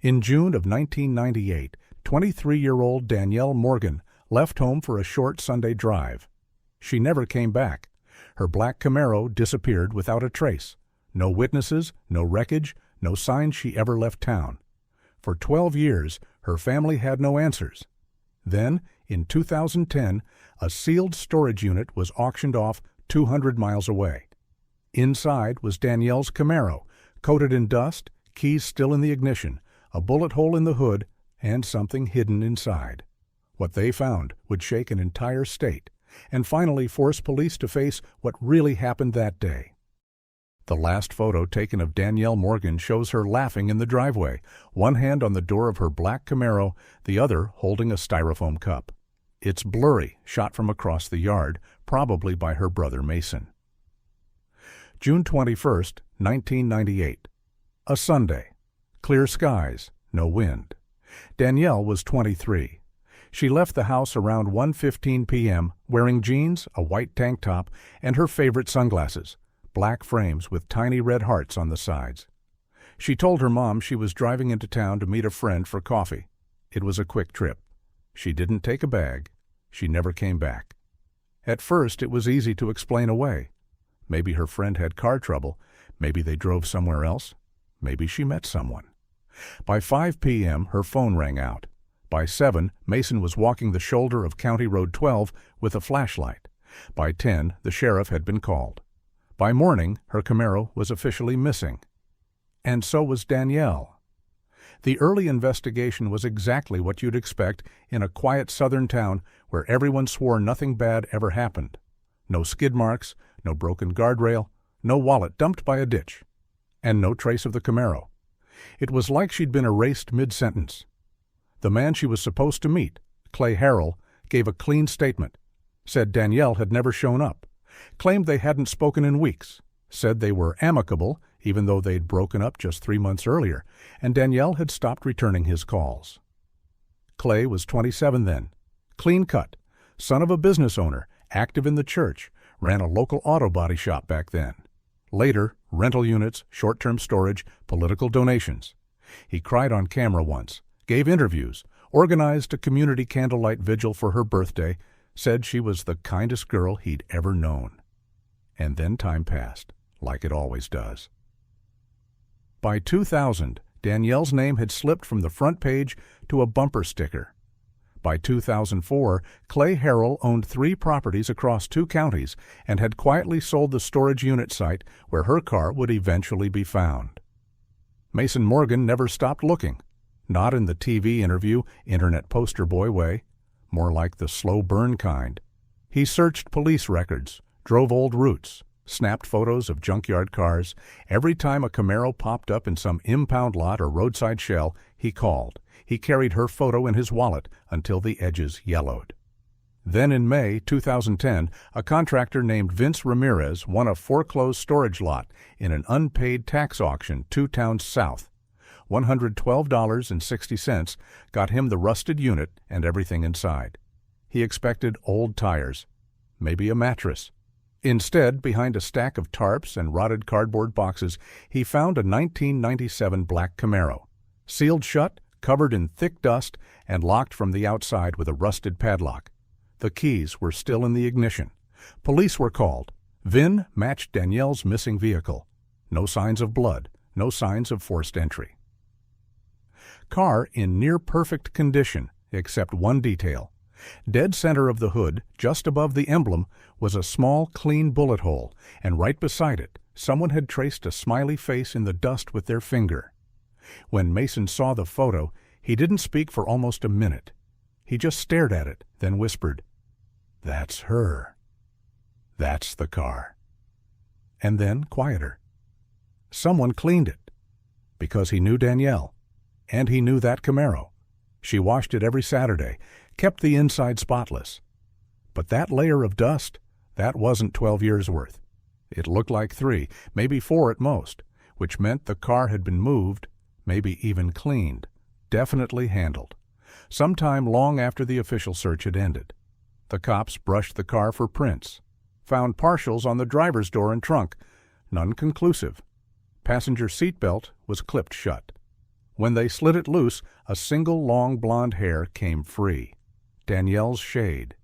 In June of 1998, 23-year-old Danielle Morgan left home for a short Sunday drive. She never came back. Her black Camaro disappeared without a trace. No witnesses, no wreckage, no sign she ever left town. For 12 years, her family had no answers. Then, in 2010, a sealed storage unit was auctioned off 200 miles away. Inside was Danielle's Camaro, coated in dust, keys still in the ignition, a bullet hole in the hood, and something hidden inside. What they found would shake an entire state, and finally force police to face what really happened that day. The last photo taken of Danielle Morgan shows her laughing in the driveway, one hand on the door of her black Camaro, the other holding a styrofoam cup. It's blurry, shot from across the yard, probably by her brother Mason. June 21st, 1998. A Sunday. Clear skies, no wind. Danielle was 23. She left the house around 1:15 p.m. wearing jeans, a white tank top, and her favorite sunglasses, black frames with tiny red hearts on the sides. She told her mom she was driving into town to meet a friend for coffee. It was a quick trip. She didn't take a bag. She never came back. At first, it was easy to explain away. Maybe her friend had car trouble. Maybe they drove somewhere else. Maybe she met someone. By 5 p.m., her phone rang out. By 7, Mason was walking the shoulder of County Road 12 with a flashlight. By 10, the sheriff had been called. By morning, her Camaro was officially missing. And so was Danielle. The early investigation was exactly what you'd expect in a quiet southern town where everyone swore nothing bad ever happened. No skid marks, no broken guardrail, no wallet dumped by a ditch, and no trace of the Camaro. It was like she'd been erased mid-sentence. The man she was supposed to meet, Clay Harrell, gave a clean statement, said Danielle had never shown up, claimed they hadn't spoken in weeks, said they were amicable even though they'd broken up just 3 months earlier, and Danielle had stopped returning his calls. Clay was 27 then, clean-cut, son of a business owner, active in the church, ran a local auto body shop back then. Later, rental units, short-term storage, political donations. He cried on camera once, gave interviews, organized a community candlelight vigil for her birthday, said she was the kindest girl he'd ever known. And then time passed, like it always does. By 2000, Danielle's name had slipped from the front page to a bumper sticker. By 2004, Clay Harrell owned 3 properties across 2 counties and had quietly sold the storage unit site where her car would eventually be found. Mason Morgan never stopped looking, not in the TV interview, internet poster boy way, more like the slow burn kind. He searched police records, drove old routes, snapped photos of junkyard cars. Every time a Camaro popped up in some impound lot or roadside shell, he called. He carried her photo in his wallet until the edges yellowed. Then in May 2010, a contractor named Vince Ramirez won a foreclosed storage lot in an unpaid tax auction 2 towns south. $112.60 got him the rusted unit and everything inside. He expected old tires, maybe a mattress. Instead, behind a stack of tarps and rotted cardboard boxes, he found a 1997 black Camaro, sealed shut, covered in thick dust, and locked from the outside with a rusted padlock. The keys were still in the ignition. Police were called. VIN matched Danielle's missing vehicle. No signs of blood, no signs of forced entry. Car in near-perfect condition, except one detail. Dead center of the hood, just above the emblem, was a small, clean bullet hole, and right beside it, someone had traced a smiley face in the dust with their finger. When Mason saw the photo, he didn't speak for almost a minute. He just stared at it, then whispered, "That's her. That's the car." And then, quieter. Someone cleaned it. Because he knew Danielle. And he knew that Camaro. She washed it every Saturday, kept the inside spotless. But that layer of dust, that wasn't 12 years' worth. It looked like 3, maybe 4 at most, which meant the car had been moved, maybe even cleaned, definitely handled, sometime long after the official search had ended. The cops brushed the car for prints, found partials on the driver's door and trunk, none conclusive. Passenger seatbelt was clipped shut. When they slid it loose, a single long blonde hair came free. Danielle's shade.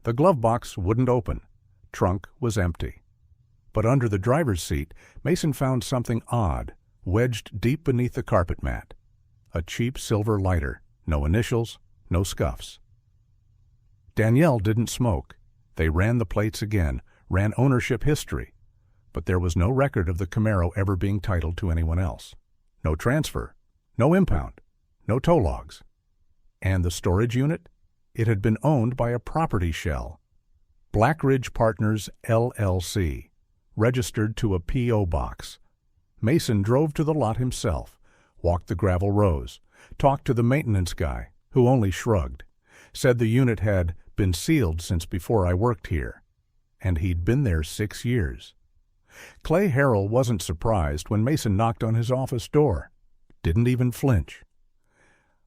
The glove box wouldn't open. Trunk was empty. But under the driver's seat, Mason found something odd, wedged deep beneath the carpet mat. A cheap silver lighter. No initials, no scuffs. Danielle didn't smoke. They ran the plates again, ran ownership history. But there was no record of the Camaro ever being titled to anyone else. No transfer. No impound. No tow logs. And the storage unit? It had been owned by a property shell. Black Ridge Partners, LLC. Registered to a P.O. box. Mason drove to the lot himself, walked the gravel rows, talked to the maintenance guy, who only shrugged, said the unit had been sealed since before I worked here, and he'd been there 6 years. Clay Harrell wasn't surprised when Mason knocked on his office door. Didn't even flinch.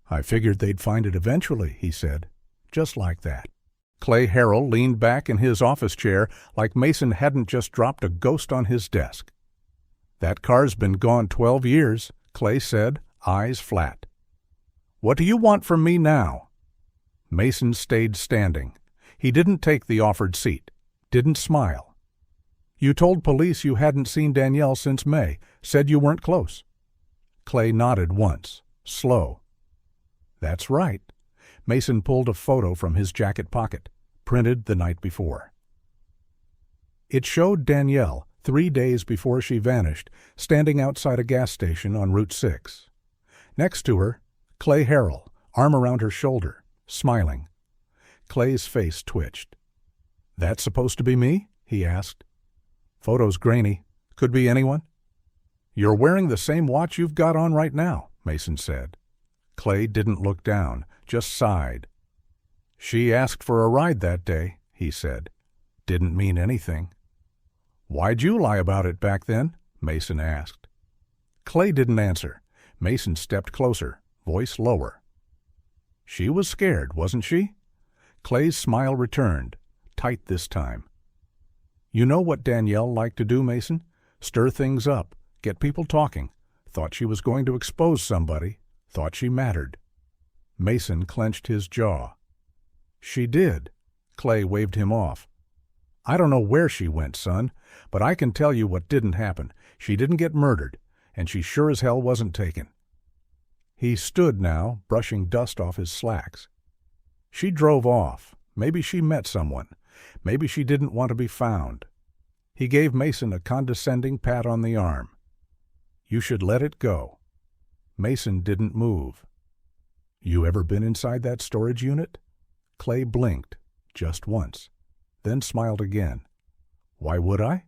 "I figured they'd find it eventually," he said, just like that. Clay Harrell leaned back in his office chair like Mason hadn't just dropped a ghost on his desk. "That car's been gone 12 years, Clay said, eyes flat. "What do you want from me now?" Mason stayed standing. He didn't take the offered seat, didn't smile. "You told police you hadn't seen Danielle since May, said you weren't close." Clay nodded once, slow. "That's right." Mason pulled a photo from his jacket pocket, printed the night before. It showed Danielle, 3 days before she vanished, standing outside a gas station on Route 6. Next to her, Clay Harrell, arm around her shoulder, smiling. Clay's face twitched. "That's supposed to be me?" he asked. "Photo's grainy. Could be anyone." "You're wearing the same watch you've got on right now," Mason said. Clay didn't look down, just sighed. "She asked for a ride that day," he said. "Didn't mean anything." "Why'd you lie about it back then?" Mason asked. Clay didn't answer. Mason stepped closer, voice lower. "She was scared, wasn't she?" Clay's smile returned, tight this time. "You know what Danielle liked to do, Mason? Stir things up, get people talking. Thought she was going to expose somebody, thought she mattered." Mason clenched his jaw. "She did." Clay waved him off. "I don't know where she went, son, but I can tell you what didn't happen. She didn't get murdered, and she sure as hell wasn't taken." He stood now, brushing dust off his slacks. "She drove off. Maybe she met someone. Maybe she didn't want to be found." He gave Mason a condescending pat on the arm. "You should let it go." Mason didn't move. "You ever been inside that storage unit?" Clay blinked, just once, then smiled again. "Why would I?"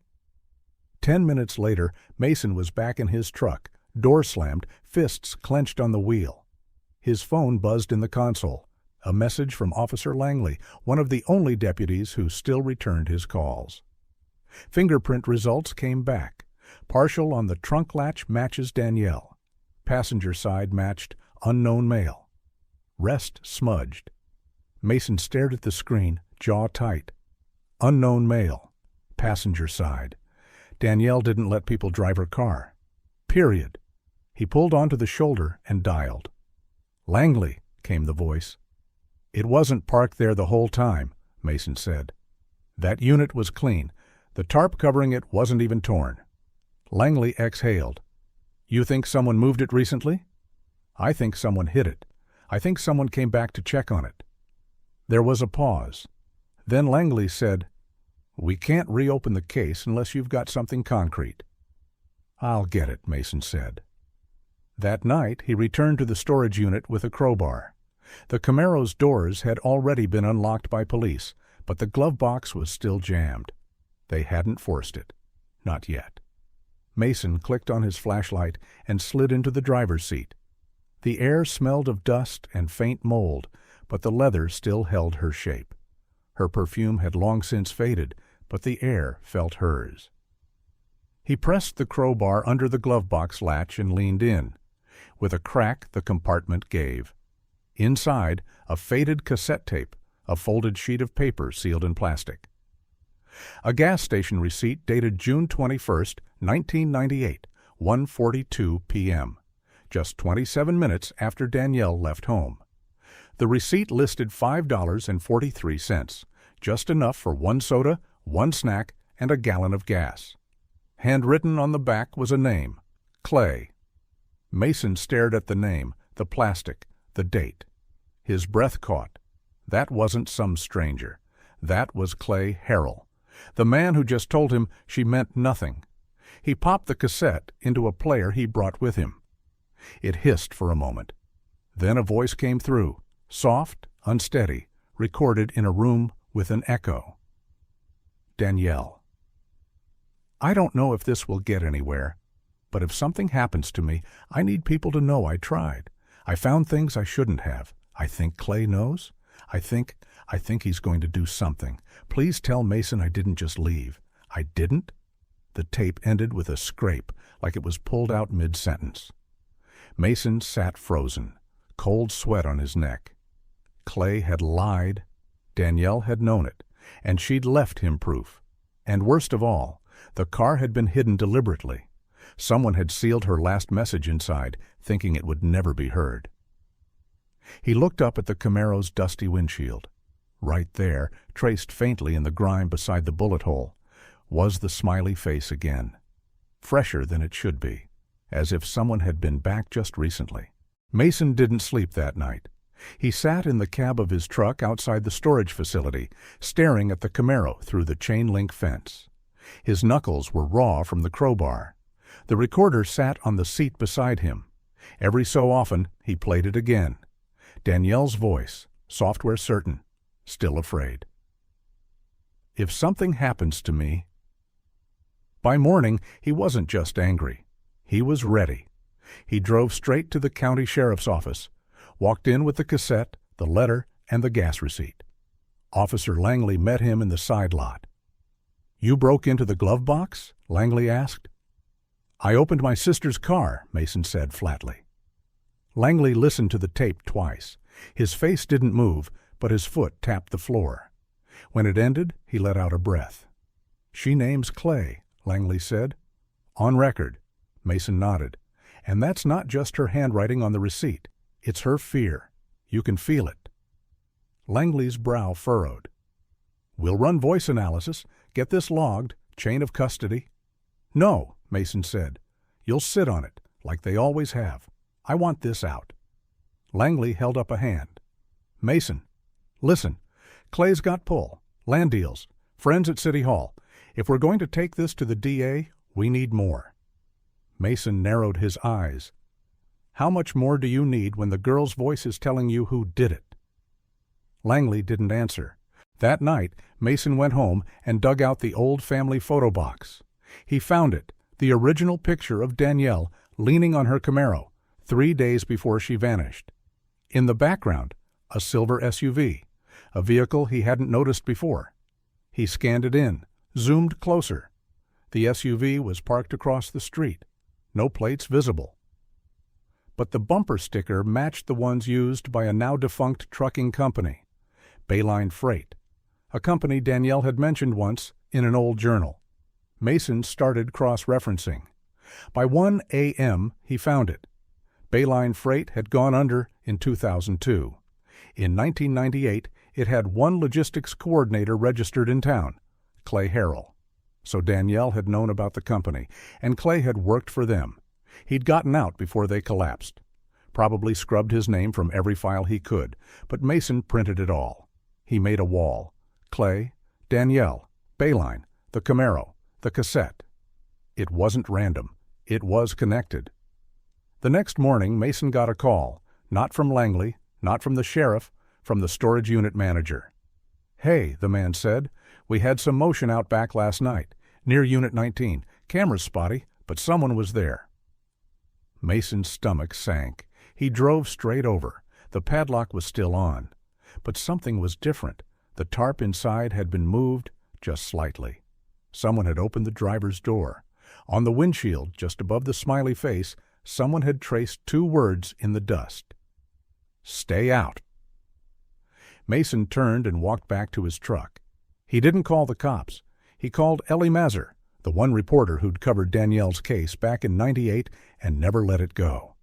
10 minutes later, Mason was back in his truck, door slammed, fists clenched on the wheel. His phone buzzed in the console, a message from Officer Langley, one of the only deputies who still returned his calls. Fingerprint results came back. Partial on the trunk latch matches Danielle. Passenger side matched unknown male. Rest smudged. Mason stared at the screen, jaw tight. Unknown male. Passenger side. Danielle didn't let people drive her car. Period. He pulled onto the shoulder and dialed. "Langley," came the voice. "It wasn't parked there the whole time," Mason said. "That unit was clean. The tarp covering it wasn't even torn." Langley exhaled. "You think someone moved it recently?" "I think someone hit it. I think someone came back to check on it." There was a pause. Then Langley said, "We can't reopen the case unless you've got something concrete." "I'll get it," Mason said. That night, he returned to the storage unit with a crowbar. The Camaro's doors had already been unlocked by police, but the glove box was still jammed. They hadn't forced it. Not yet. Mason clicked on his flashlight and slid into the driver's seat. The air smelled of dust and faint mold, but the leather still held her shape. Her perfume had long since faded, but the air felt hers. He pressed the crowbar under the glove box latch and leaned in. With a crack, the compartment gave. Inside, a faded cassette tape, a folded sheet of paper sealed in plastic. A gas station receipt dated June 21, 1998, 1:42 p.m. just 27 minutes after Danielle left home. The receipt listed $5.43, just enough for one soda, one snack, and a gallon of gas. Handwritten on the back was a name, Clay. Mason stared at the name, the plastic, the date. His breath caught. That wasn't some stranger. That was Clay Harrell, the man who just told him she meant nothing. He popped the cassette into a player he brought with him. It hissed for a moment. Then a voice came through, soft, unsteady, recorded in a room with an echo. Danielle. I don't know if this will get anywhere, but if something happens to me, I need people to know I tried. I found things I shouldn't have. I think Clay knows. I think he's going to do something. Please tell Mason I didn't just leave. I didn't? The tape ended with a scrape, like it was pulled out mid-sentence. Mason sat frozen, cold sweat on his neck. Clay had lied. Danielle had known it, and she'd left him proof. And worst of all, the car had been hidden deliberately. Someone had sealed her last message inside, thinking it would never be heard. He looked up at the Camaro's dusty windshield. Right there, traced faintly in the grime beside the bullet hole, was the smiley face again. Fresher than it should be, as if someone had been back just recently. Mason didn't sleep that night. He sat in the cab of his truck outside the storage facility, staring at the Camaro through the chain-link fence. His knuckles were raw from the crowbar. The recorder sat on the seat beside him. Every so often, he played it again. Danielle's voice, software certain, still afraid. If something happens to me... By morning, he wasn't just angry. He was ready. He drove straight to the county sheriff's office, walked in with the cassette, the letter, and the gas receipt. Officer Langley met him in the side lot. "You broke into the glove box?" Langley asked. "I opened my sister's car," Mason said flatly. Langley listened to the tape twice. His face didn't move, but his foot tapped the floor. When it ended, he let out a breath. "She name's Clay," Langley said. "On record." Mason nodded. "And that's not just her handwriting on the receipt. It's her fear. You can feel it." Langley's brow furrowed. "We'll run voice analysis, get this logged, chain of custody." "No," Mason said. "You'll sit on it, like they always have. I want this out." Langley held up a hand. "Mason, listen. Clay's got pull. Land deals. Friends at City Hall. If we're going to take this to the DA, we need more." Mason narrowed his eyes. "How much more do you need when the girl's voice is telling you who did it?" Langley didn't answer. That night, Mason went home and dug out the old family photo box. He found it, the original picture of Danielle leaning on her Camaro, 3 days before she vanished. In the background, a silver SUV, a vehicle he hadn't noticed before. He scanned it in, zoomed closer. The SUV was parked across the street. No plates visible. But the bumper sticker matched the ones used by a now-defunct trucking company, Bayline Freight, a company Danielle had mentioned once in an old journal. Mason started cross-referencing. By 1 a.m., he found it. Bayline Freight had gone under in 2002. In 1998, it had one logistics coordinator registered in town, Clay Harrell. So Danielle had known about the company, and Clay had worked for them. He'd gotten out before they collapsed. Probably scrubbed his name from every file he could, but Mason printed it all. He made a wall. Clay, Danielle, Bayline, the Camaro, the cassette. It wasn't random. It was connected. The next morning, Mason got a call, not from Langley, not from the sheriff, from the storage unit manager. "Hey," the man said, "we had some motion out back last night, near Unit 19. Camera's spotty, but someone was there." Mason's stomach sank. He drove straight over. The padlock was still on. But something was different. The tarp inside had been moved just slightly. Someone had opened the driver's door. On the windshield, just above the smiley face, someone had traced 2 words in the dust. "Stay out." Mason turned and walked back to his truck. He didn't call the cops. He called Ellie, the one reporter who'd covered Danielle's case back in '98 and never let it go.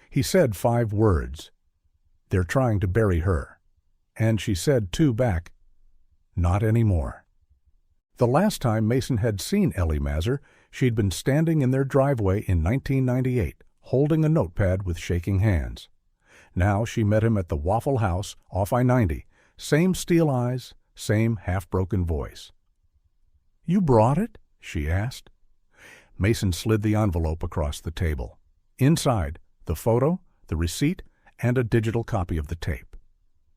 He said 5 words. "They're trying to bury her." And she said 2 back, "Not anymore." The last time Mason had seen Ellie Mazur, she'd been standing in their driveway in 1998, holding a notepad with shaking hands. Now she met him at the Waffle House off I-90, same steel eyes, same half-broken voice. "You brought it?" she asked. Mason slid the envelope across the table. Inside, the photo, the receipt, and a digital copy of the tape.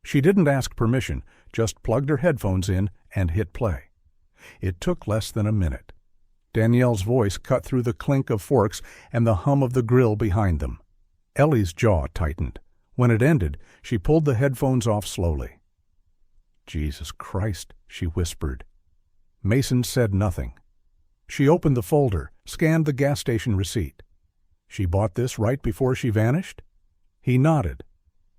She didn't ask permission, just plugged her headphones in and hit play. It took less than a minute. Danielle's voice cut through the clink of forks and the hum of the grill behind them. Ellie's jaw tightened. When it ended, she pulled the headphones off slowly. "Jesus Christ," she whispered. Mason said nothing. She opened the folder, scanned the gas station receipt. "She bought this right before she vanished?" He nodded.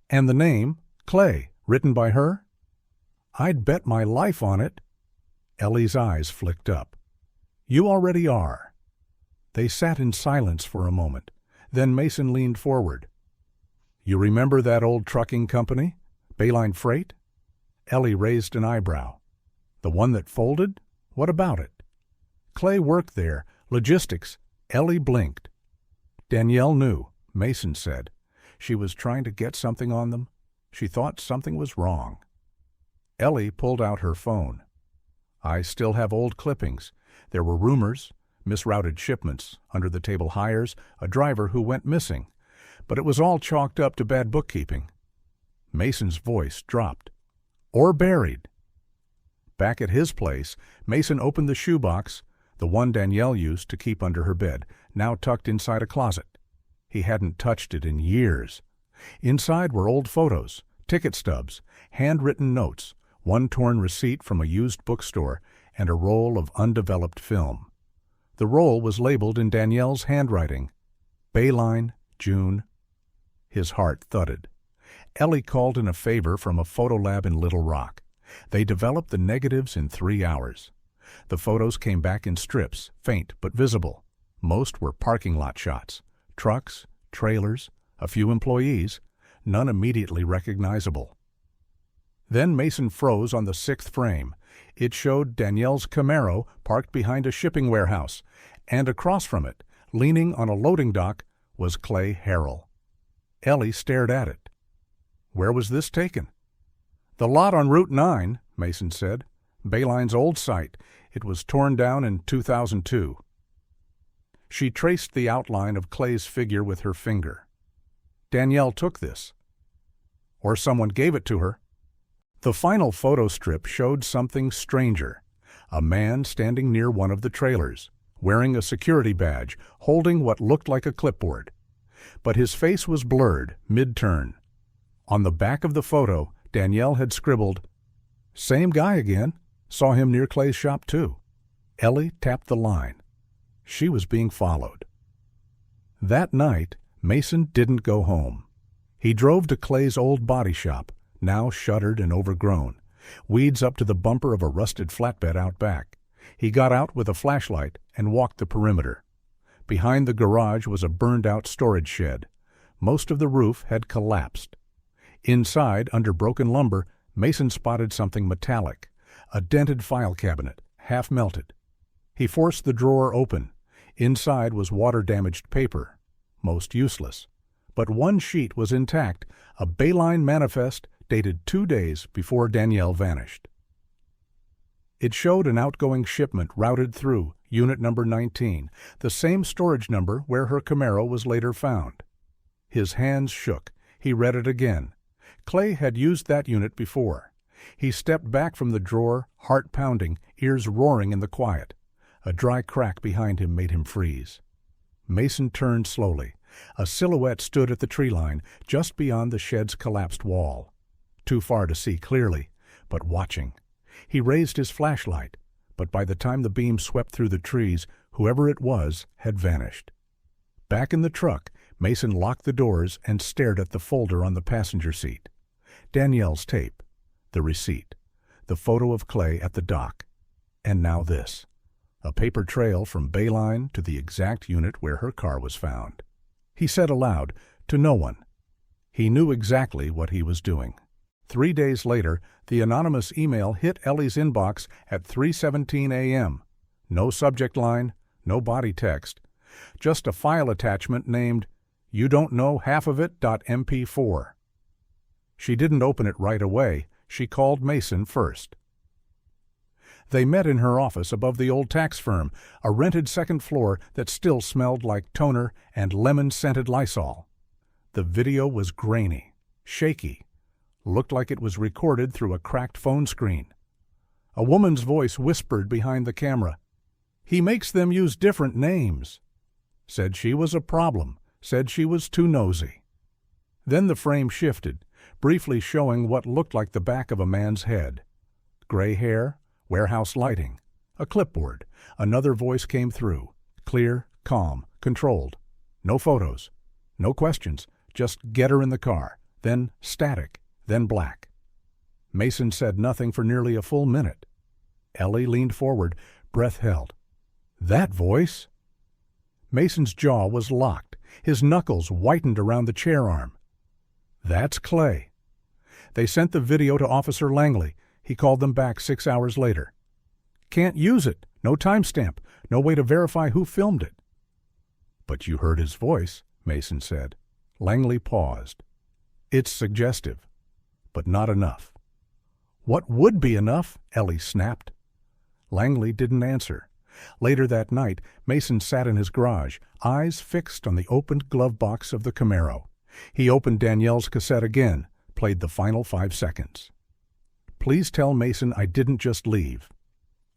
"And the name, Clay, written by her?" "I'd bet my life on it." Ellie's eyes flicked up. "You already are." They sat in silence for a moment. Then Mason leaned forward. "You remember that old trucking company, Bayline Freight?" Ellie raised an eyebrow. "The one that folded? What about it?" "Clay worked there, logistics." Ellie blinked. Danielle knew, Mason said. She was trying to get something on them. She thought something was wrong. Ellie pulled out her phone. "I still have old clippings. There were rumors, misrouted shipments, under-the-table hires, a driver who went missing. But it was all chalked up to bad bookkeeping." Mason's voice dropped. "Or buried." Back at his place, Mason opened the shoebox, the one Danielle used to keep under her bed, now tucked inside a closet. He hadn't touched it in years. Inside were old photos, ticket stubs, handwritten notes, one torn receipt from a used bookstore, and a roll of undeveloped film. The roll was labeled in Danielle's handwriting, "Bayline, June." His heart thudded. Ellie called in a favor from a photo lab in Little Rock. They developed the negatives in 3 hours. The photos came back in strips, faint but visible. Most were parking lot shots. Trucks, trailers, a few employees, none immediately recognizable. Then Mason froze on the 6th frame. It showed Danielle's Camaro parked behind a shipping warehouse, and across from it, leaning on a loading dock, was Clay Harrell. Ellie stared at it. "Where was this taken?" "The lot on Route 9, Mason said. "Bayline's old site. It was torn down in 2002. She traced the outline of Clay's figure with her finger. "Danielle took this. Or someone gave it to her." The final photo strip showed something stranger. A man standing near one of the trailers, wearing a security badge, holding what looked like a clipboard. But his face was blurred, mid-turn. On the back of the photo, Danielle had scribbled, "Same guy again. Saw him near Clay's shop, too." Ellie tapped the line. She was being followed. That night, Mason didn't go home. He drove to Clay's old body shop, now shuttered and overgrown, weeds up to the bumper of a rusted flatbed out back. He got out with a flashlight and walked the perimeter. Behind the garage was a burned-out storage shed. Most of the roof had collapsed. Inside, under broken lumber, Mason spotted something metallic, a dented file cabinet, half melted. He forced the drawer open. Inside was water-damaged paper, most useless. But one sheet was intact, a Bayline manifest dated 2 days before Danielle vanished. It showed an outgoing shipment routed through unit number 19, the same storage number where her Camaro was later found. His hands shook. He read it again. Clay had used that unit before. He stepped back from the drawer, heart pounding, ears roaring in the quiet. A dry crack behind him made him freeze. Mason turned slowly. A silhouette stood at the tree line, just beyond the shed's collapsed wall. Too far to see clearly, but watching. He raised his flashlight, but by the time the beam swept through the trees, whoever it was had vanished. Back in the truck, Mason locked the doors and stared at the folder on the passenger seat. Danielle's tape, the receipt, the photo of Clay at the dock, and now this. A paper trail from Bayline to the exact unit where her car was found. He said aloud, to no one. He knew exactly what he was doing. 3 days later, the anonymous email hit Ellie's inbox at 3:17 a.m. No subject line, no body text, just a file attachment named "You Don't Know Half of It.mp4." She didn't open it right away. She called Mason first. They met in her office above the old tax firm, a rented second floor that still smelled like toner and lemon-scented Lysol. The video was grainy, shaky, looked like it was recorded through a cracked phone screen. A woman's voice whispered behind the camera. "He makes them use different names." Said she was a problem, said she was too nosy. Then the frame shifted, briefly showing what looked like the back of a man's head. Gray hair, warehouse lighting, a clipboard. Another voice came through, clear, calm, controlled. No photos, no questions, just "Get her in the car," then static, then black. Mason said nothing for nearly a full minute. Ellie leaned forward, breath held. That voice? Mason's jaw was locked. His knuckles whitened around the chair arm. That's Clay. They sent the video to Officer Langley. He called them back 6 hours later. Can't use it. No timestamp. No way to verify who filmed it. But you heard his voice, Mason said. Langley paused. It's suggestive, but not enough. What would be enough? Ellie snapped. Langley didn't answer. Later that night, Mason sat in his garage, eyes fixed on the opened glove box of the Camaro. He opened Danielle's cassette again, played the final 5 seconds. Please tell Mason I didn't just leave.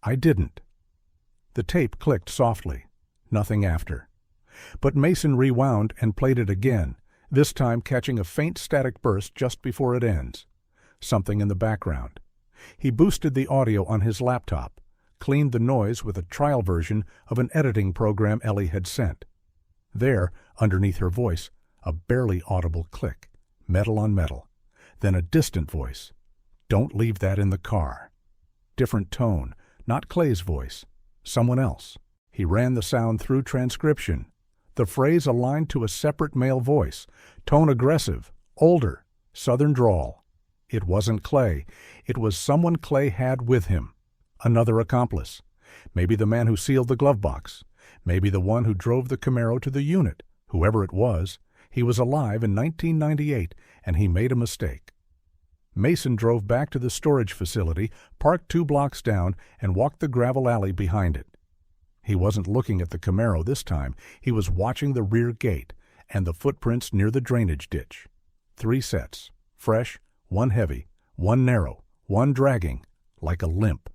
I didn't. The tape clicked softly. Nothing after. But Mason rewound and played it again, this time catching a faint static burst just before it ends. Something in the background. He boosted the audio on his laptop, cleaned the noise with a trial version of an editing program Ellie had sent. There, underneath her voice, a barely audible click, metal on metal. Then a distant voice. Don't leave that in the car. Different tone, not Clay's voice. Someone else. He ran the sound through transcription. The phrase aligned to a separate male voice. Tone aggressive, older, southern drawl. It wasn't Clay. It was someone Clay had with him. Another accomplice. Maybe the man who sealed the glove box. Maybe the one who drove the Camaro to the unit. Whoever it was, he was alive in 1998, and he made a mistake. Mason drove back to the storage facility, parked 2 blocks down, and walked the gravel alley behind it. He wasn't looking at the Camaro this time. He was watching the rear gate and the footprints near the drainage ditch. 3 sets. Fresh, 1 heavy, 1 narrow, 1 dragging, like a limp.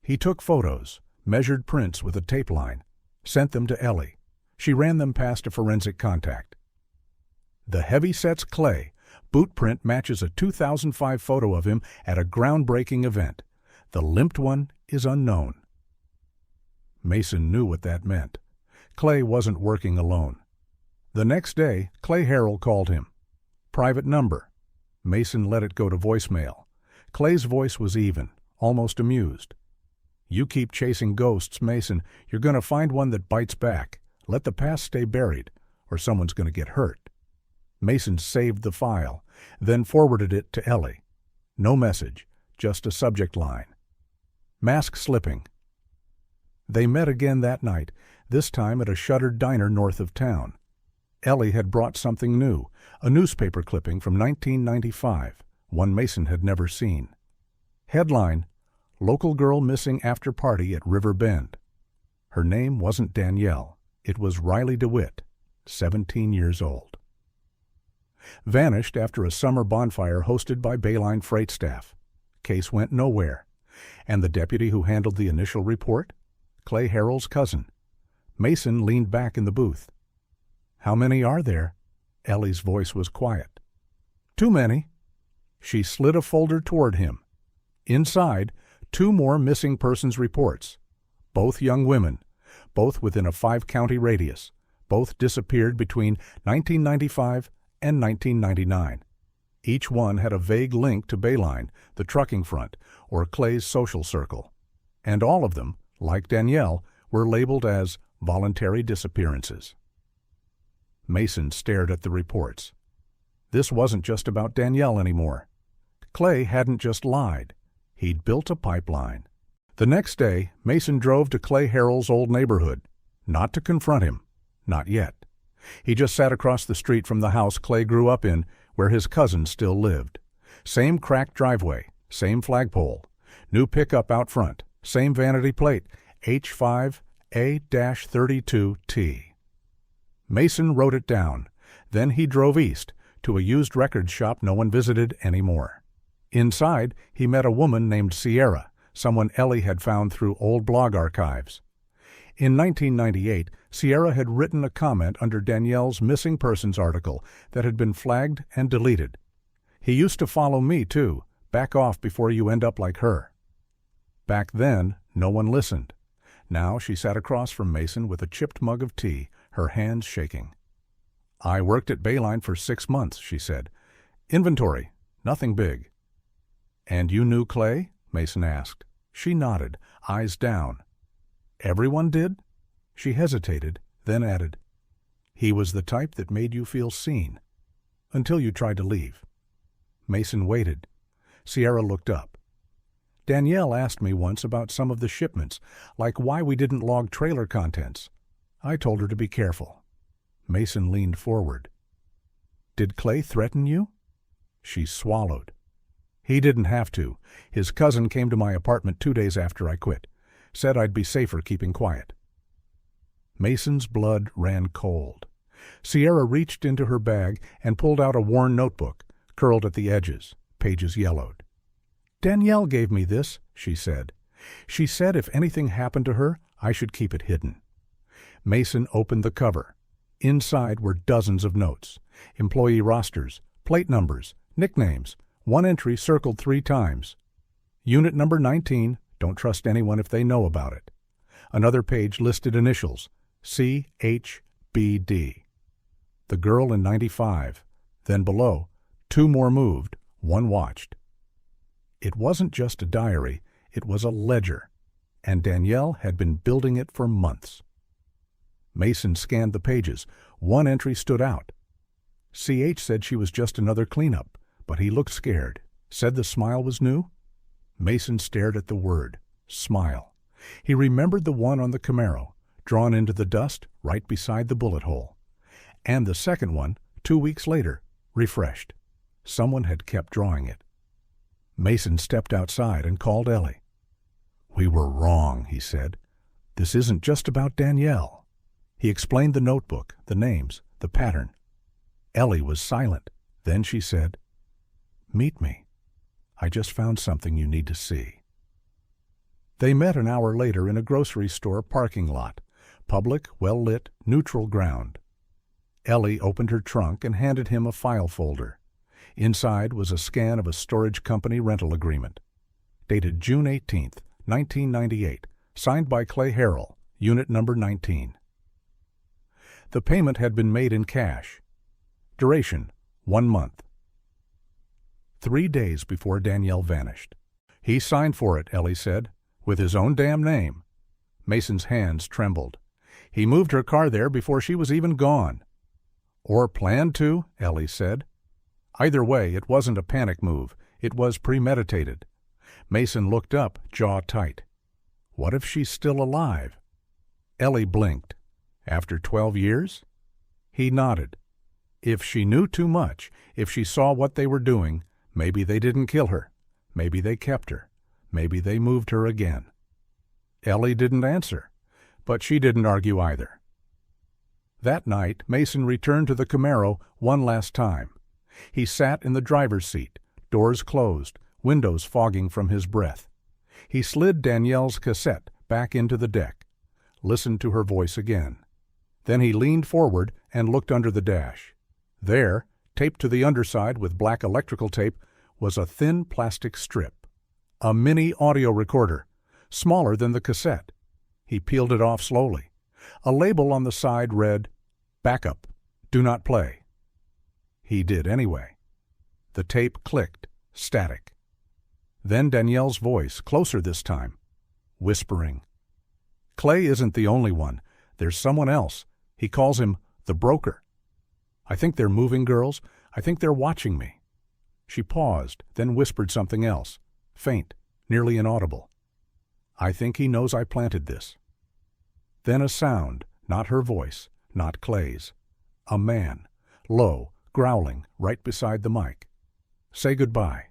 He took photos, measured prints with a tape line, sent them to Ellie. She ran them past a forensic contact. The heavy set's Clay. Boot print matches a 2005 photo of him at a groundbreaking event. The limped one is unknown. Mason knew what that meant. Clay wasn't working alone. The next day, Clay Harrell called him. Private number. Mason let it go to voicemail. Clay's voice was even, almost amused. You keep chasing ghosts, Mason. You're going to find one that bites back. Let the past stay buried, or someone's going to get hurt. Mason saved the file, then forwarded it to Ellie. No message, just a subject line. Mask slipping. They met again that night, this time at a shuttered diner north of town. Ellie had brought something new, a newspaper clipping from 1995, one Mason had never seen. Headline, Local Girl Missing After Party at River Bend. Her name wasn't Danielle. It was Riley DeWitt, 17 years old. Vanished after a summer bonfire hosted by Bayline Freight staff. Case went nowhere. And the deputy who handled the initial report? Clay Harrell's cousin. Mason leaned back in the booth. How many are there? Ellie's voice was quiet. Too many. She slid a folder toward him. Inside, 2 more missing persons reports. Both young women, both within a 5-county radius. Both disappeared between 1995 and 1999. Each one had a vague link to Bayline, the trucking front, or Clay's social circle. And all of them, like Danielle, were labeled as voluntary disappearances. Mason stared at the reports. This wasn't just about Danielle anymore. Clay hadn't just lied. He'd built a pipeline. The next day, Mason drove to Clay Harrell's old neighborhood. Not to confront him. Not yet. He just sat across the street from the house Clay grew up in, where his cousin still lived. Same cracked driveway, same flagpole, new pickup out front, same vanity plate, H5A-32T. Mason wrote it down. Then he drove east to a used record shop no one visited anymore. Inside, he met a woman named Sierra, someone Ellie had found through old blog archives. In 1998, Sierra had written a comment under Danielle's missing persons article that had been flagged and deleted. "He used to follow me, too. Back off before you end up like her." Back then, no one listened. Now she sat across from Mason with a chipped mug of tea, her hands shaking. "I worked at Bayline for 6 months," she said. "Inventory, nothing big." "And you knew Clay?" Mason asked. She nodded, eyes down. "Everyone did?" She hesitated, then added, "He was the type that made you feel seen. Until you tried to leave." Mason waited. Sierra looked up. "Danielle asked me once about some of the shipments, like why we didn't log trailer contents. I told her to be careful." Mason leaned forward. "Did Clay threaten you?" She swallowed. "He didn't have to. His cousin came to my apartment 2 days after I quit. Said I'd be safer keeping quiet." Mason's blood ran cold. Sierra reached into her bag and pulled out a worn notebook, curled at the edges, pages yellowed. "Danielle gave me this," she said. "She said if anything happened to her, I should keep it hidden." Mason opened the cover. Inside were dozens of notes, employee rosters, plate numbers, nicknames, one entry circled 3 times. "Unit number 19, don't trust anyone if they know about it." Another page listed initials, CHBD. The girl in 95. Then below, 2 more moved, 1 watched. It wasn't just a diary, it was a ledger, and Danielle had been building it for months. Mason scanned the pages. One entry stood out. CH said she was just another cleanup, but he looked scared. Said the smile was new? Mason stared at the word, smile. He remembered the one on the Camaro, drawn into the dust right beside the bullet hole. And the second one, 2 weeks later, refreshed. Someone had kept drawing it. Mason stepped outside and called Ellie. "We were wrong," he said. "This isn't just about Danielle." He explained the notebook, the names, the pattern. Ellie was silent. Then she said, "Meet me. I just found something you need to see." They met an hour later in a grocery store parking lot, public, well-lit, neutral ground. Ellie opened her trunk and handed him a file folder. Inside was a scan of a storage company rental agreement. Dated June 18, 1998, signed by Clay Harrell, unit number 19. The payment had been made in cash. Duration, 1 month. 3 days before Danielle vanished. "He signed for it," Ellie said, "with his own damn name." Mason's hands trembled. "He moved her car there before she was even gone." "Or planned to," Ellie said. Either way, it wasn't a panic move. It was premeditated. Mason looked up, jaw tight. What if she's still alive? Ellie blinked. After 12 years? He nodded. If she knew too much, if she saw what they were doing, maybe they didn't kill her. Maybe they kept her. Maybe they moved her again. Ellie didn't answer, but she didn't argue either. That night, Mason returned to the Camaro one last time. He sat in the driver's seat, doors closed, windows fogging from his breath. He slid Danielle's cassette back into the deck, listened to her voice again. Then he leaned forward and looked under the dash. There, taped to the underside with black electrical tape, was a thin plastic strip. A mini audio recorder, smaller than the cassette. He peeled it off slowly. A label on the side read, "Backup, do not play." He did anyway. The tape clicked, static. Then Danielle's voice, closer this time, whispering. "Clay isn't the only one. There's someone else. He calls him the broker. I think they're moving girls. I think they're watching me." She paused, then whispered something else, faint, nearly inaudible. "I think he knows I planted this." Then a sound, not her voice, not Clay's. A man, low, growling, right beside the mic. "Say goodbye."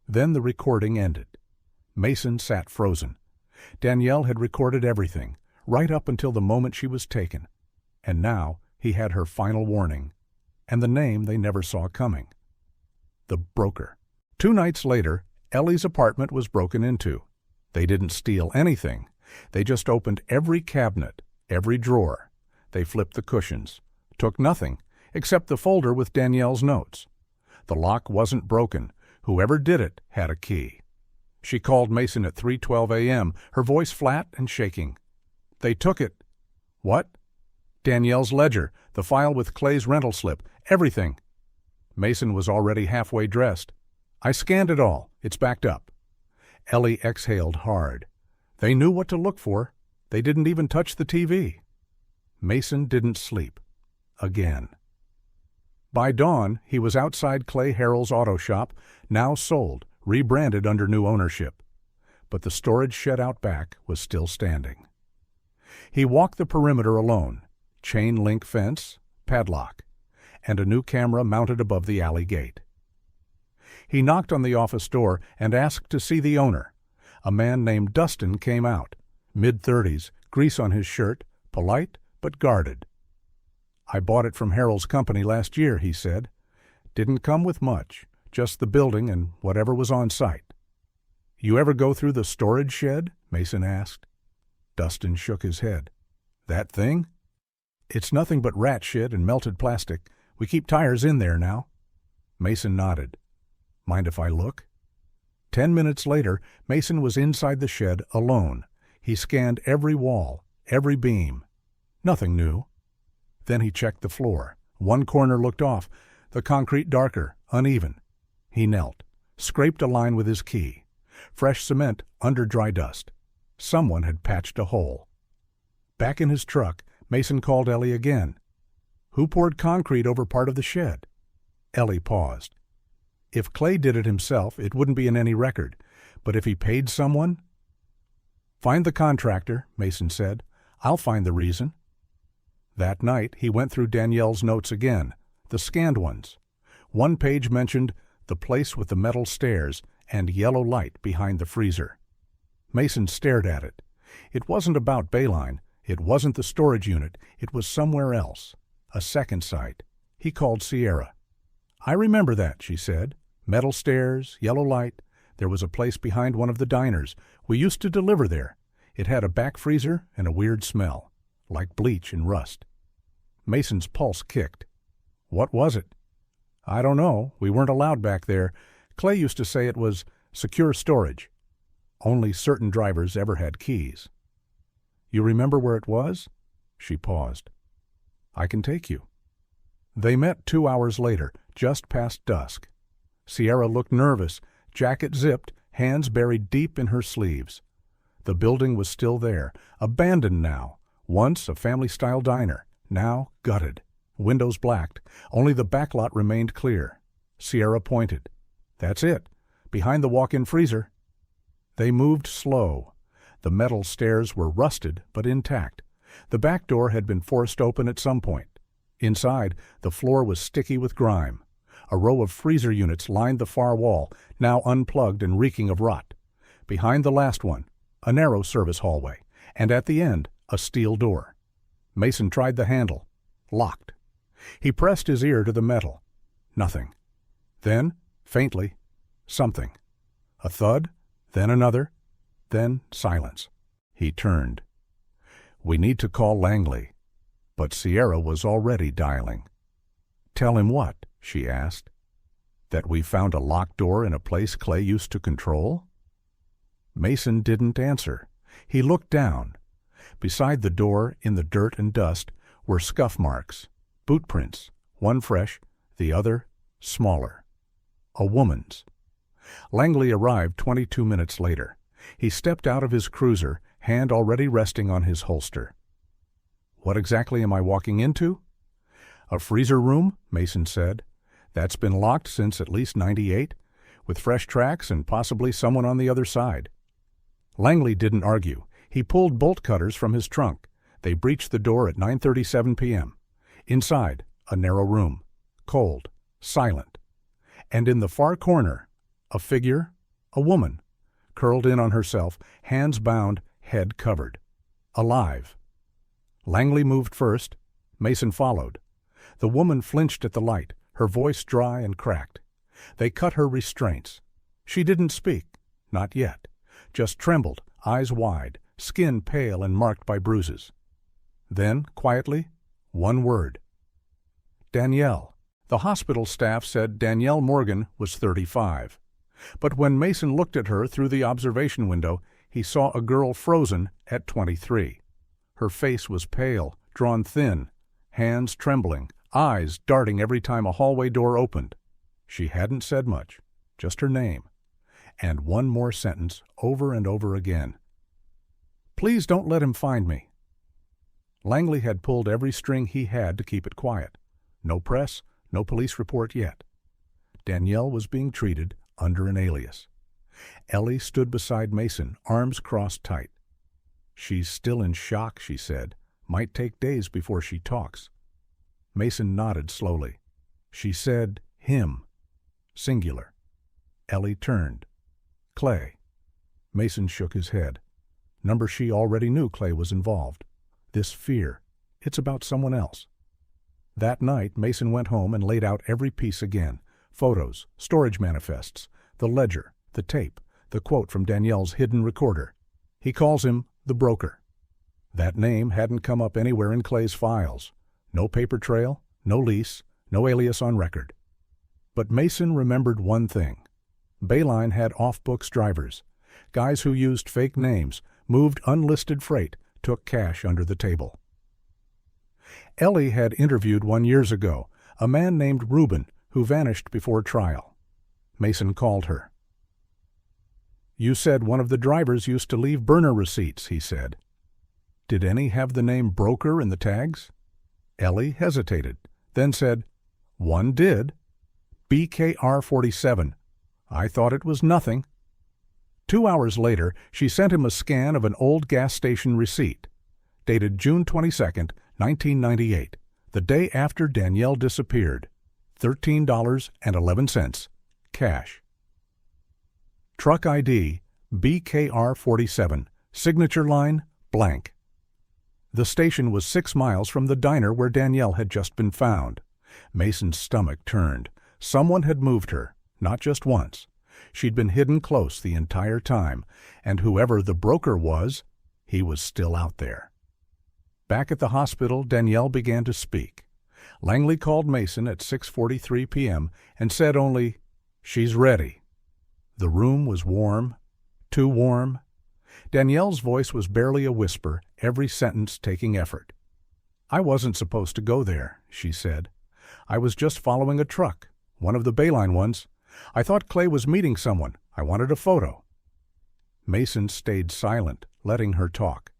Then the recording ended. Mason sat frozen. Danielle had recorded everything, right up until the moment she was taken. And now he had her final warning, and the name they never saw coming. The broker. 2 nights later, Ellie's apartment was broken into. They didn't steal anything. They just opened every cabinet, every drawer. They flipped the cushions. Took nothing, except the folder with Danielle's notes. The lock wasn't broken. Whoever did it had a key. She called Mason at 3:12 a.m., her voice flat and shaking. "They took it." "What?" "Danielle's ledger, the file with Clay's rental slip, everything." Mason was already halfway dressed. "I scanned it all. It's backed up." Ellie exhaled hard. They knew what to look for. They didn't even touch the TV. Mason didn't sleep. Again. By dawn, he was outside Clay Harrell's auto shop, now sold, rebranded under new ownership. But the storage shed out back was still standing. He walked the perimeter alone. Chain link fence, padlock, and a new camera mounted above the alley gate. He knocked on the office door and asked to see the owner. A man named Dustin came out, mid-30s, grease on his shirt, polite but guarded. "I bought it from Harrell's company last year," he said. "Didn't come with much, just the building and whatever was on site." "You ever go through the storage shed?" Mason asked. Dustin shook his head. "That thing? It's nothing but rat shit and melted plastic. We keep tires in there now." Mason nodded. "Mind if I look?" 10 minutes later, Mason was inside the shed alone. He scanned every wall, every beam. Nothing new. Then he checked the floor. One corner looked off, the concrete darker, uneven. He knelt, scraped a line with his key. Fresh cement under dry dust. Someone had patched a hole. Back in his truck, Mason called Ellie again. "Who poured concrete over part of the shed?" Ellie paused. "If Clay did it himself, it wouldn't be in any record. But if he paid someone?" "Find the contractor," Mason said. "I'll find the reason." That night, he went through Danielle's notes again, the scanned ones. One page mentioned the place with the metal stairs and yellow light behind the freezer. Mason stared at it. It wasn't about Bayline. It wasn't the storage unit. It was somewhere else. A second site. He called Sierra. "I remember that," she said. "Metal stairs, yellow light. There was a place behind one of the diners. We used to deliver there. It had a back freezer and a weird smell, like bleach and rust." Mason's pulse kicked. "What was it?" "I don't know. We weren't allowed back there. Clay used to say it was secure storage. Only certain drivers ever had keys." "You remember where it was?" She paused. "I can take you." They met 2 hours later, just past dusk. Sierra looked nervous, jacket zipped, hands buried deep in her sleeves. The building was still there, abandoned now, once a family-style diner, now gutted, windows blacked, only the backlot remained clear. Sierra pointed. "That's it, behind the walk-in freezer." They moved slow. The metal stairs were rusted but intact. The back door had been forced open at some point. Inside, the floor was sticky with grime. A row of freezer units lined the far wall, now unplugged and reeking of rot. Behind the last one, a narrow service hallway, and at the end, a steel door. Mason tried the handle. Locked. He pressed his ear to the metal. Nothing. Then, faintly, something. A thud, then another, then silence. He turned. "We need to call Langley." But Sierra was already dialing. "Tell him what?" she asked. "That we found a locked door in a place Clay used to control?" Mason didn't answer. He looked down. Beside the door, in the dirt and dust, were scuff marks, boot prints, one fresh, the other smaller. A woman's. Langley arrived 22 minutes later. He stepped out of his cruiser, hand already resting on his holster. "What exactly am I walking into?" "A freezer room," Mason said. "That's been locked since at least '98, with fresh tracks and possibly someone on the other side." Langley didn't argue. He pulled bolt cutters from his trunk. They breached the door at 9:37 p.m. Inside, a narrow room, cold, silent. And in the far corner, a figure, a woman, curled in on herself, hands bound, head covered. Alive. Langley moved first. Mason followed. The woman flinched at the light, her voice dry and cracked. They cut her restraints. She didn't speak, not yet, just trembled, eyes wide, skin pale and marked by bruises. Then, quietly, one word. Danielle. The hospital staff said Danielle Morgan was 35. But when Mason looked at her through the observation window, he saw a girl frozen at 23. Her face was pale, drawn thin, hands trembling, eyes darting every time a hallway door opened. She hadn't said much, just her name, and one more sentence over and over again. "Please don't let him find me." Langley had pulled every string he had to keep it quiet. No press, no police report yet. Danielle was being treated under an alias. Ellie stood beside Mason, arms crossed tight. "She's still in shock," she said. "Might take days before she talks." Mason nodded slowly. She said, "him," singular. Ellie turned. "Clay." Mason shook his head. Number she already knew Clay was involved. This fear, it's about someone else. That night, Mason went home and laid out every piece again. Photos, storage manifests, the ledger, the tape, the quote from Danielle's hidden recorder. He calls him the broker. That name hadn't come up anywhere in Clay's files. No paper trail, no lease, no alias on record. But Mason remembered one thing. Bayline had off-books drivers, guys who used fake names, moved unlisted freight, took cash under the table. Ellie had interviewed 1 year ago a man named Reuben who vanished before trial. Mason called her. "You said one of the drivers used to leave burner receipts," he said. "Did any have the name broker in the tags?" Ellie hesitated, then said, "One did. BKR 47. I thought it was nothing." 2 hours later, she sent him a scan of an old gas station receipt, dated June 22, 1998, the day after Danielle disappeared. $13.11, cash. Truck ID, BKR 47, signature line, blank. The station was 6 miles from the diner where Danielle had just been found. Mason's stomach turned. Someone had moved her, not just once. She'd been hidden close the entire time, and whoever the broker was, he was still out there. Back at the hospital, Danielle began to speak. Langley called Mason at 6:43 p.m. and said only, "She's ready." The room was warm, too warm. Danielle's voice was barely a whisper, every sentence taking effort. "I wasn't supposed to go there," she said. "I was just following a truck, one of the Bayline ones. I thought Clay was meeting someone. I wanted a photo." Mason stayed silent, letting her talk.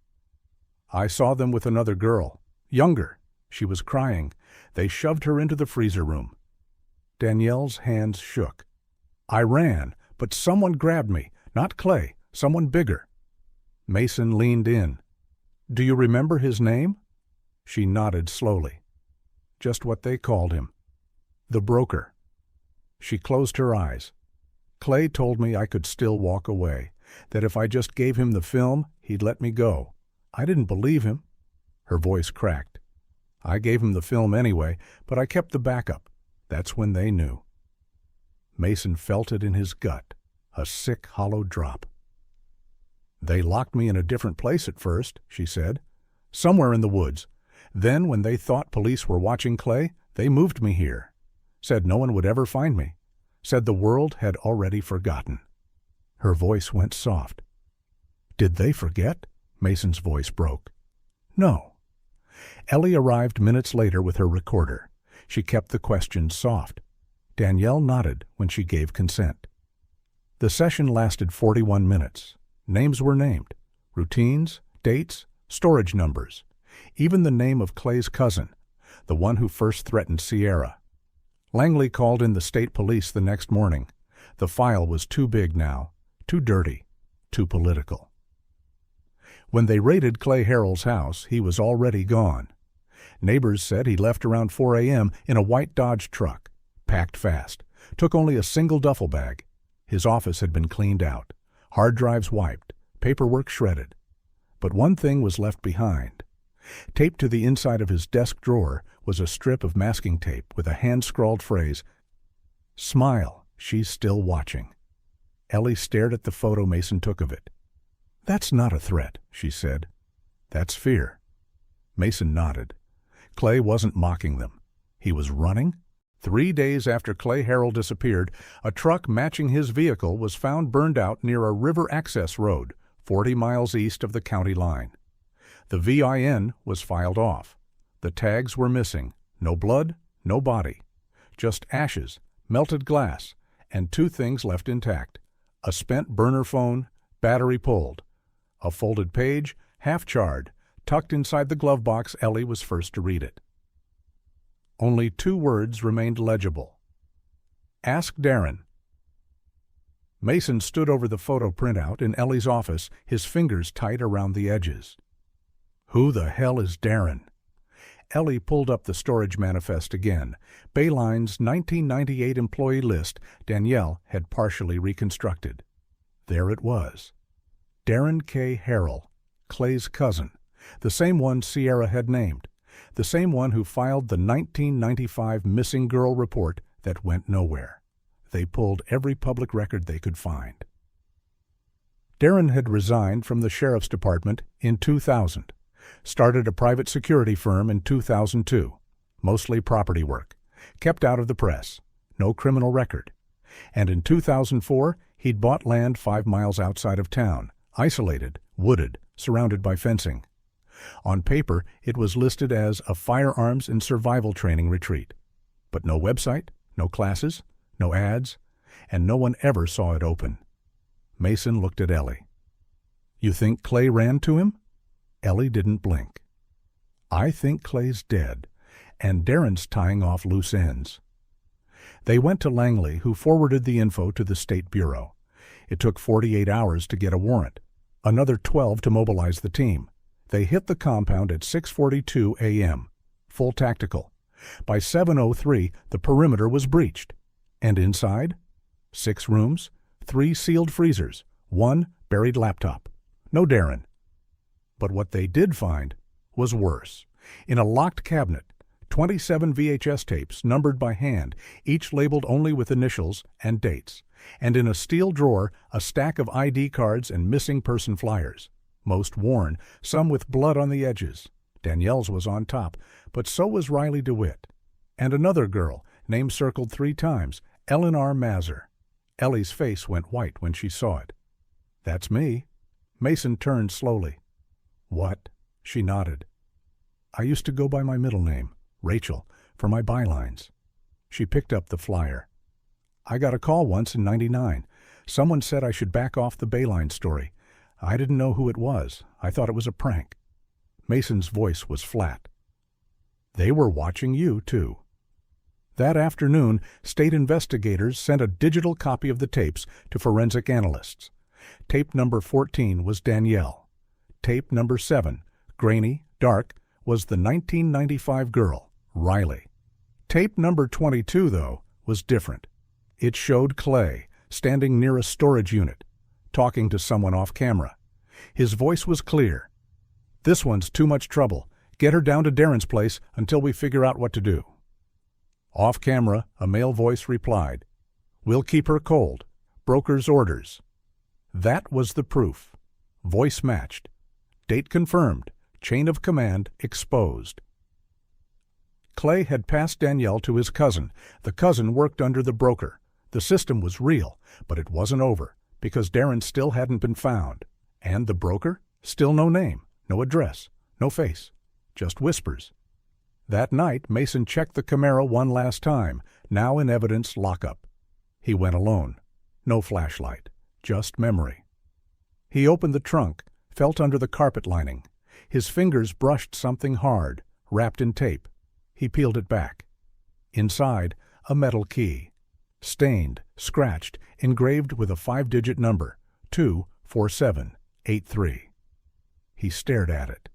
"I saw them with another girl, younger. She was crying. They shoved her into the freezer room." Danielle's hands shook. "I ran, but someone grabbed me. Not Clay, someone bigger." Mason leaned in. "Do you remember his name?" She nodded slowly. "Just what they called him. The broker." She closed her eyes. "Clay told me I could still walk away, that if I just gave him the film, he'd let me go. I didn't believe him." Her voice cracked. "I gave him the film anyway, but I kept the backup. That's when they knew." Mason felt it in his gut, a sick, hollow drop. "They locked me in a different place at first," she said. "Somewhere in the woods. Then, when they thought police were watching Clay, they moved me here. Said no one would ever find me. Said the world had already forgotten." Her voice went soft. "Did they forget?" Mason's voice broke. "No." Ellie arrived minutes later with her recorder. She kept the questions soft. Danielle nodded when she gave consent. The session lasted 41 minutes. Names were named. Routines, dates, storage numbers. Even the name of Clay's cousin. the one who first threatened Sierra. Langley called in the state police the next morning. The file was too big now, too dirty, too political. When they raided Clay Harrell's house, he was already gone. Neighbors said he left around 4 a.m. in a white Dodge truck, packed fast, took only a single duffel bag. His office had been cleaned out, hard drives wiped, paperwork shredded. But one thing was left behind. Taped to the inside of his desk drawer was a strip of masking tape with a hand-scrawled phrase, "Smile, she's still watching." Ellie stared at the photo Mason took of it. "That's not a threat," she said. "That's fear." Mason nodded. Clay wasn't mocking them. He was running. 3 days after Clay Harrell disappeared, a truck matching his vehicle was found burned out near a river access road, 40 miles east of the county line. The VIN was filed off. The tags were missing. No blood, no body. Just ashes, melted glass, and 2 things left intact: a spent burner phone, battery pulled. A folded page, half charred, tucked inside the glove box. Ellie was first to read it. Only 2 words remained legible. "Ask Darren." Mason stood over the photo printout in Ellie's office, his fingers tight around the edges. "Who the hell is Darren?" Ellie pulled up the storage manifest again. Bayline's 1998 employee list Danielle had partially reconstructed. There it was. Darren K. Harrell, Clay's cousin, the same one Sierra had named, the same one who filed the 1995 missing girl report that went nowhere. They pulled every public record they could find. Darren had resigned from the sheriff's department in 2000, started a private security firm in 2002, mostly property work, kept out of the press, no criminal record. And in 2004, he'd bought land 5 miles outside of town, isolated, wooded, surrounded by fencing. On paper, it was listed as a firearms and survival training retreat. But no website, no classes, no ads, and no one ever saw it open. Mason looked at Ellie. "You think Clay ran to him?" Ellie didn't blink. "I think Clay's dead, and Darren's tying off loose ends." They went to Langley, who forwarded the info to the State Bureau. It took 48 hours to get a warrant, another 12 to mobilize the team. They hit the compound at 6:42 a.m., full tactical. By 7:03, the perimeter was breached. And inside? 6 rooms, 3 sealed freezers, 1 buried laptop. No Darren. But what they did find was worse. In a locked cabinet, 27 VHS tapes numbered by hand, each labeled only with initials and dates. And in a steel drawer, a stack of ID cards and missing person flyers. Most worn, some with blood on the edges. Danielle's was on top, but so was Riley DeWitt. And another girl, name circled 3 times, Eleanor Mazur. Ellie's face went white when she saw it. "That's me." Mason turned slowly. "What?" She nodded. "I used to go by my middle name, Rachel, for my bylines." She picked up the flyer. "I got a call once in '99. Someone said I should back off the Bayline story. I didn't know who it was. I thought it was a prank." Mason's voice was flat. "They were watching you, too." That afternoon, state investigators sent a digital copy of the tapes to forensic analysts. Tape number 14 was Danielle. Tape number 7, grainy, dark, was the 1995 girl, Riley. Tape number 22, though, was different. It showed Clay, standing near a storage unit, talking to someone off camera. His voice was clear. "This one's too much trouble. Get her down to Darren's place until we figure out what to do." Off camera, a male voice replied, "We'll keep her cold. Broker's orders." That was the proof. Voice matched. Date confirmed. Chain of command exposed. Clay had passed Danielle to his cousin. The cousin worked under the broker. The system was real, but it wasn't over, because Darren still hadn't been found. And the broker? Still no name, no address, no face, just whispers. That night, Mason checked the Camaro one last time, now in evidence lockup. He went alone. No flashlight, just memory. He opened the trunk, felt under the carpet lining. His fingers brushed something hard, wrapped in tape. He peeled it back. Inside, a metal key. Stained, scratched, engraved with a 5-digit number, 24783. He stared at it.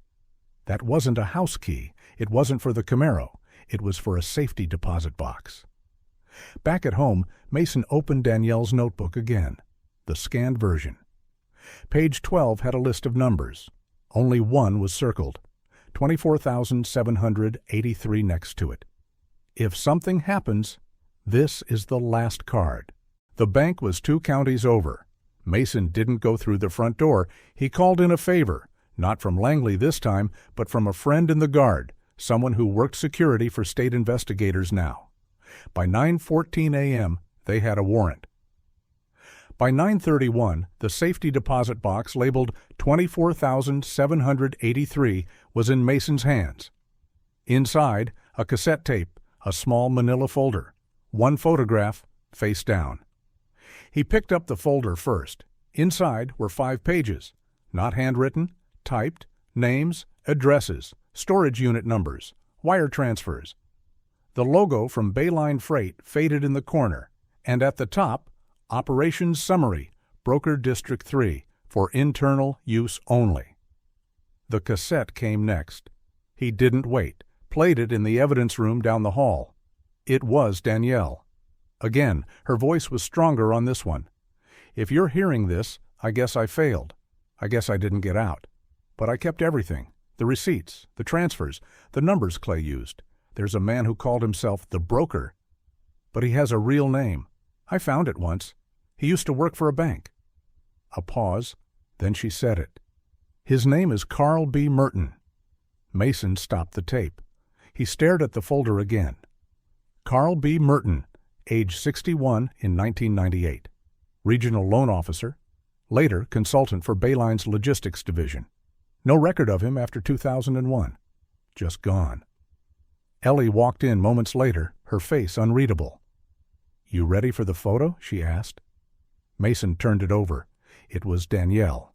That wasn't a house key. It wasn't for the Camaro. It was for a safety deposit box. Back at home, Mason opened Danielle's notebook again, the scanned version. Page 12 had a list of numbers. Only one was circled, 24,783 next to it. If something happens, this is the last card. The bank was 2 counties over. Mason didn't go through the front door. He called in a favor, not from Langley this time, but from a friend in the Guard, someone who worked security for state investigators now. By 9:14 a.m., they had a warrant. By 9:31, the safety deposit box labeled 24,783 was in Mason's hands. Inside, a cassette tape, a small manila folder, one photograph, face down. He picked up the folder first. Inside were 5 pages, not handwritten, typed, names, addresses, storage unit numbers, wire transfers. The logo from Bayline Freight faded in the corner, and at the top, Operations Summary, Broker District 3, for internal use only. The cassette came next. He didn't wait, played it in the evidence room down the hall. It was Danielle. Again, her voice was stronger on this one. If you're hearing this, I guess I failed. I guess I didn't get out. But I kept everything. The receipts, the transfers, the numbers Clay used. There's a man who called himself the broker. But he has a real name. I found it once. He used to work for a bank. A pause, then she said it. His name is Carl B. Merton. Mason stopped the tape. He stared at the folder again. Carl B. Merton, age 61 in 1998. Regional loan officer. Later, consultant for Bayline's logistics division. No record of him after 2001. Just gone. Ellie walked in moments later, her face unreadable. "You ready for the photo?" she asked. Mason turned it over. It was Danielle.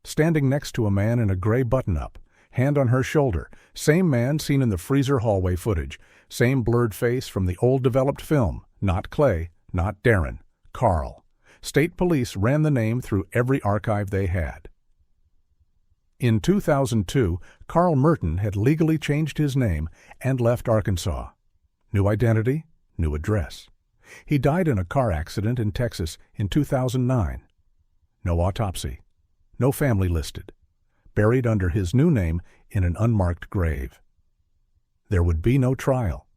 Standing next to a man in a gray button-up, hand on her shoulder, same man seen in the freezer hallway footage, same blurred face from the old developed film, not Clay, not Darren, Carl. State police ran the name through every archive they had. In 2002, Carl Merton had legally changed his name and left Arkansas. New identity, new address. He died in a car accident in Texas in 2009. No autopsy. No family listed. Buried under his new name in an unmarked grave. There would be no trial.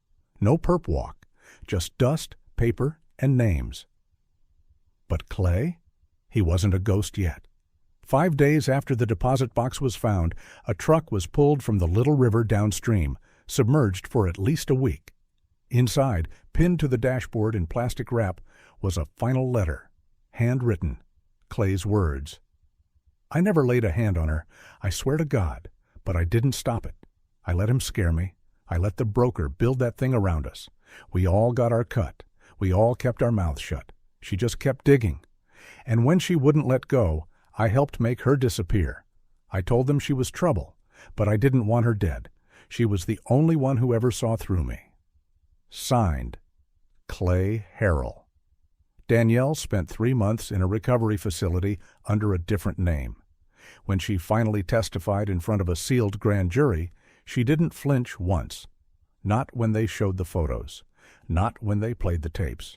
No perp walk. Just dust, paper, and names. But Clay? He wasn't a ghost yet. 5 days after the deposit box was found, a truck was pulled from the little river downstream, submerged for at least a week. Inside, pinned to the dashboard in plastic wrap, was a final letter, handwritten, Clay's words. "I never laid a hand on her, I swear to God, but I didn't stop it. I let him scare me. I let the broker build that thing around us. We all got our cut. We all kept our mouths shut. She just kept digging. And when she wouldn't let go, I helped make her disappear. I told them she was trouble, but I didn't want her dead. She was the only one who ever saw through me." Signed, Clay Harrell. Danielle spent 3 months in a recovery facility under a different name. When she finally testified in front of a sealed grand jury, she didn't flinch once. Not when they showed the photos. Not when they played the tapes.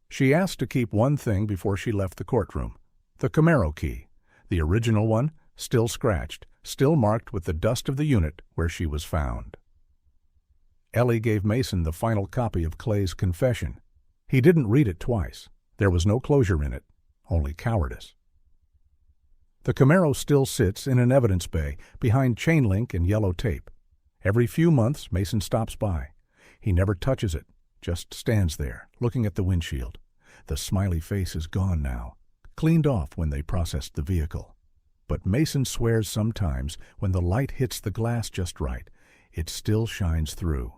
She asked to keep one thing before she left the courtroom. The Camaro key. The original one, still scratched, still marked with the dust of the unit where she was found. Ellie gave Mason the final copy of Clay's confession. He didn't read it twice. There was no closure in it, only cowardice. The Camaro still sits in an evidence bay behind chain link and yellow tape. Every few months, Mason stops by. He never touches it, just stands there, looking at the windshield. The smiley face is gone now, cleaned off when they processed the vehicle. But Mason swears sometimes when the light hits the glass just right, it still shines through.